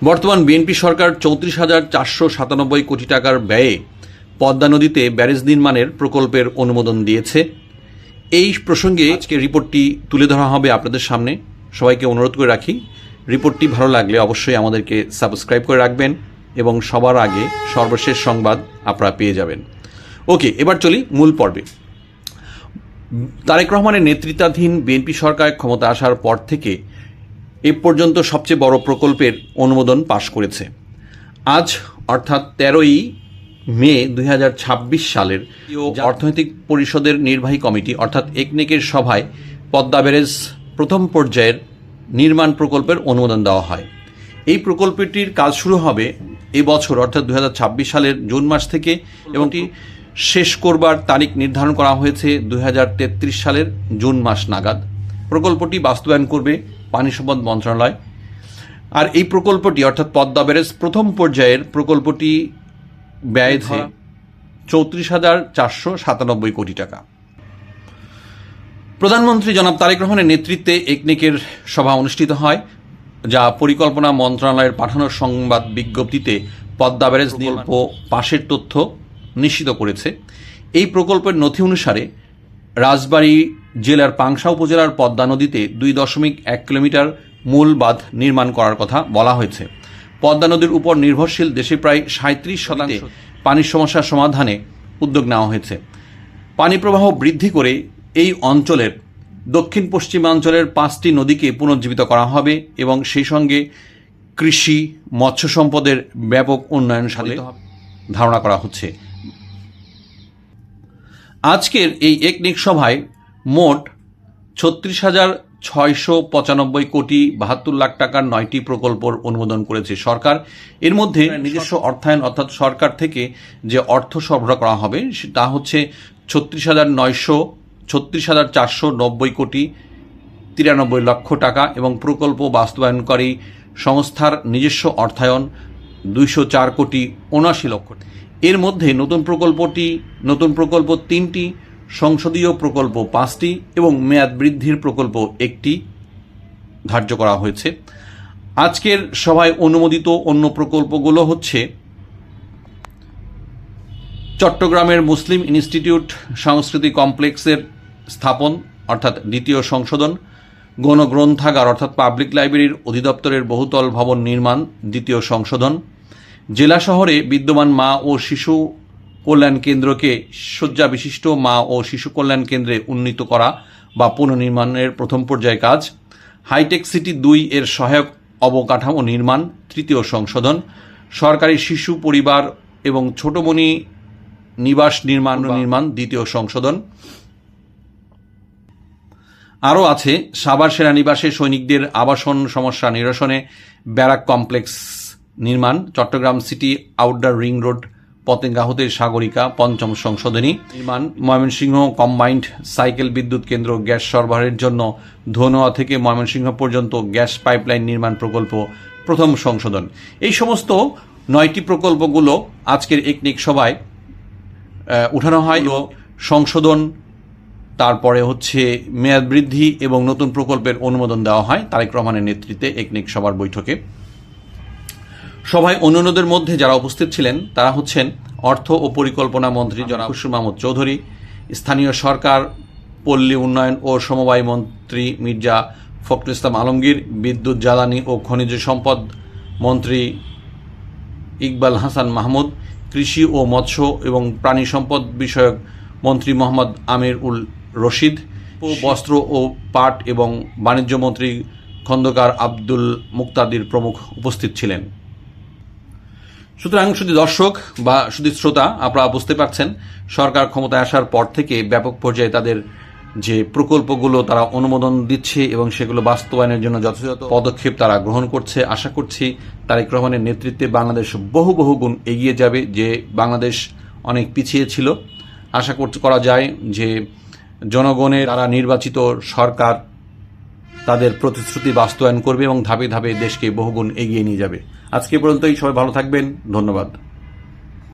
বর্তমান বিএনপি সরকার ৩৪,৪৯৭ কোটি টাকার ব্যয়ে পদ্মা নদীতে ব্যারেজ নির্মাণের প্রকল্পের অনুমোদন দিয়েছে। এই প্রসঙ্গে আজকে রিপোর্টটি তুলে ধরা হবে আপনাদের সামনে। সবাইকে অনুরোধ করে রাখি, রিপোর্টটি ভালো লাগলে অবশ্যই আমাদেরকে সাবস্ক্রাইব করে রাখবেন এবং সবার আগে সর্বশেষ সংবাদ আপনারা পেয়ে যাবেন। ওকে, এবার চলি মূল পর্বে। তারেক রহমানের নেতৃত্বাধীন বিএনপি সরকার ক্ষমতা আসার পর থেকে এ পর্যন্ত সবচেয়ে বড় প্রকল্পের অনুমোদন পাশ করেছে। আজ অর্থাৎ 13ই মে 2026 সালের অর্থনৈতিক পরিষদের নির্বাহী কমিটি অর্থাৎ একনেকের সভায় পদ্মা ব্যারেজ প্রথম পর্যায়ের নির্মাণ প্রকল্পের অনুমোদন দেওয়া হয়। এই প্রকল্পটির কাজ শুরু হবে এবছর অর্থাৎ 2026 সালের জুন মাস থেকে এবং শেষ করবার তারিখ নির্ধারণ করা হয়েছে 2033 সালের জুন মাস নাগাদ। প্রকল্পটি বাস্তবায়ন করবে পানি সম্পদ মন্ত্রণালয়। আর এই প্রকল্পটি অর্থাৎ পদ্মা ব্যারেজ প্রথম পর্যায়ের প্রকল্পটি ব্যয় ৩৪,৪৯৭ কোটি টাকা। প্রধানমন্ত্রী জনাব তারেক রহমানের নেতৃত্বে একনেকের সভা অনুষ্ঠিত হয়, যা পরিকল্পনা মন্ত্রণালয়ের পাঠানো সংবাদ বিজ্ঞপ্তিতে পদ্মা ব্যারেজ প্রকল্প পাশের তথ্য নিশ্চিত করেছে। এই প্রকল্পের নথি অনুসারে রাজবাড়ী জেলার পাংশা উপজেলার পদ্মা নদীতে 2.1 কিলোমিটার মূল বাঁধ নির্মাণ করার কথা বলা হয়েছে। পদ্মা নদীর উপর নির্ভরশীল দেশে প্রায় 37% পানির সমস্যার সমাধানে উদ্যোগ নেওয়া হয়েছে। পানি প্রবাহ বৃদ্ধি করে এই অঞ্চলের দক্ষিণ পশ্চিমাঞ্চলের 5টি নদীকে পুনর্জীবিত করা হবে এবং সেই সঙ্গে কৃষি মৎস্য সম্পদের ব্যাপক উন্নয়ন সাধিত ধারণা করা হচ্ছে। আজকের এই একনেক সভায় মোট 36,695 কোটি 72 লাখ টাকার 9টি প্রকল্পর অনুমোদন করেছে সরকার। এর মধ্যে নিজস্ব অর্থায়ন অর্থাৎ সরকার থেকে যে অর্থ সরবরাহ করা হবে তা হচ্ছে 36,490 কোটি 93 লক্ষ টাকা এবং প্রকল্প বাস্তবায়নকারী সংস্থার নিজস্ব অর্থায়ন 204 কোটি 79 লক্ষ। এর মধ্যে নতুন প্রকল্প 3টি, সংসদীয় প্রকল্প 5টি এবং মেয়াদ বৃদ্ধির প্রকল্প 1টি ধার্য করা হয়েছে। আজকের সভায় অনুমোদিত অন্য প্রকল্পগুলো হচ্ছে চট্টগ্রামের মুসলিম ইনস্টিটিউট সংস্কৃতি কমপ্লেক্সের স্থাপন অর্থাৎ 2য় সংশোধন, গণগ্রন্থাগার অর্থাৎ পাবলিক লাইব্রেরির অধিদপ্তরের বহুতল ভবন নির্মাণ 2য় সংশোধন, জেলা শহরে বিদ্যমান মা ও শিশু কল্যাণ কেন্দ্রকে শয্যা বিশিষ্ট মা ও শিশু কল্যাণ কেন্দ্রে উন্নীত করা বা পুনর্নির্মাণের প্রথম পর্যায়ে কাজ, হাইটেক সিটি 2 এর সহায়ক অবকাঠামো নির্মাণ 3য় সংশোধন, সরকারি শিশু পরিবার এবং ছোটমণি নিবাস নির্মাণ 2য় সংশোধন। আরও আছে সাভার সেনানিবাসে সৈনিকদের আবাসন সমস্যা নিরসনে ব্যারাক কমপ্লেক্স নির্মাণ, Chattogram city outdoor ring road Patenga হতে সাগরিকা 5ম সংশোধনী নির্মাণ, ময়মনসিংহ কম্বাইন্ড সাইকেল বিদ্যুৎ কেন্দ্র গ্যাস সরবরাহের জন্য ধনোয়া থেকে ময়মনসিংহ পর্যন্ত গ্যাস পাইপলাইন নির্মাণ প্রকল্প 1ম সংশোধন। এই সমস্ত 9টি প্রকল্পগুলো আজকের একনেক সভায় উঠানো হয় এবং সংশোধন, তারপরে হচ্ছে মেয়াদ বৃদ্ধি এবং নতুন প্রকল্পের অনুমোদন দেওয়া হয় তারেক রহমানের নেতৃত্বে একনেক সভার বৈঠকে। সভায় অন্যান্যদের মধ্যে যারা উপস্থিত ছিলেন তারা হচ্ছেন অর্থ ও পরিকল্পনা মন্ত্রী জনাব খুরশিদ মাহমুদ চৌধুরী, স্থানীয় সরকার পল্লী উন্নয়ন ও সমবায় মন্ত্রী মির্জা ফখরুল ইসলাম আলমগীর, বিদ্যুৎ জ্বালানি ও খনিজ সম্পদ মন্ত্রী ইকবাল হাসান মাহমুদ, কৃষি ও মৎস্য এবং প্রাণী সম্পদ বিষয়ক মন্ত্রী মোহাম্মদ আমির উল রশিদ, বস্ত্র ও পাট এবং বাণিজ্য মন্ত্রী খন্দকার আব্দুল মুক্তাদির প্রমুখ উপস্থিত ছিলেন। সুতরাং শুধু দর্শক বা শুধু শ্রোতা, আপনারা বুঝতে পারছেন সরকার ক্ষমতায় আসার পর থেকে ব্যাপক পর্যায়ে তাদের যে প্রকল্পগুলো তারা অনুমোদন দিচ্ছে এবং সেগুলো বাস্তবায়নের জন্য যথাযথ পদক্ষেপ তারা গ্রহণ করছে। আশা করছি তারেক রহমানের নেতৃত্বে বাংলাদেশ বহু গুণ এগিয়ে যাবে। যে বাংলাদেশ অনেক পিছিয়ে ছিল, আশা করা যায় যে জনগণের দ্বারা নির্বাচিত সরকার তাদের প্রতিশ্রুতি বাস্তবায়ন করবে এবং ধাপে ধাপে দেশকে বহুগুণ এগিয়ে নিয়ে যাবে। আজকে পর্যন্তই, সবাই ভালো থাকবেন, ধন্যবাদ।